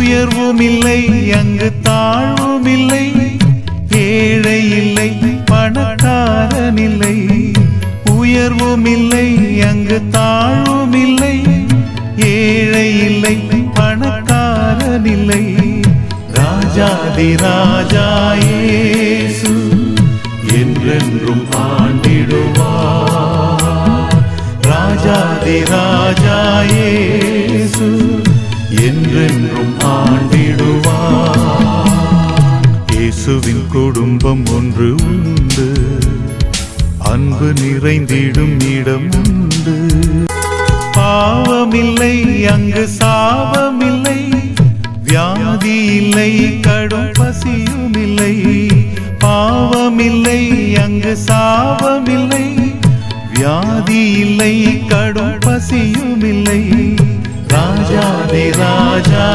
உயர்வும் இல்லை அங்கு தாழ்வும் இல்லை, ஏழை இல்லை பணக்காரன் இல்லை. உயர்வும் இல்லை அங்கு தாழ்வும் இல்லை, ஏழை இல்லை பணக்காரன் இல்லை. ராஜாதி ராஜா இயேசு என்றென்றும் ஆண்டிடுவார். ராஜாதி ராஜா இயேசு என்றென்றும் ஆண்டிடுவார். இயேசுவின் குடும்பம் ஒன்று உண்டு, அன்பு நிறைந்திடும் இடம் உண்டு. பாவமில்லை அங்கு சாபமில்லை, வியாதி இல்லை கடும் பசியும் இல்லை. பாவமில்லை அங்கு சாபமில்லை, வியாதி இல்லை கடும் பசியும் இல்லை. ராஜாதி ராஜா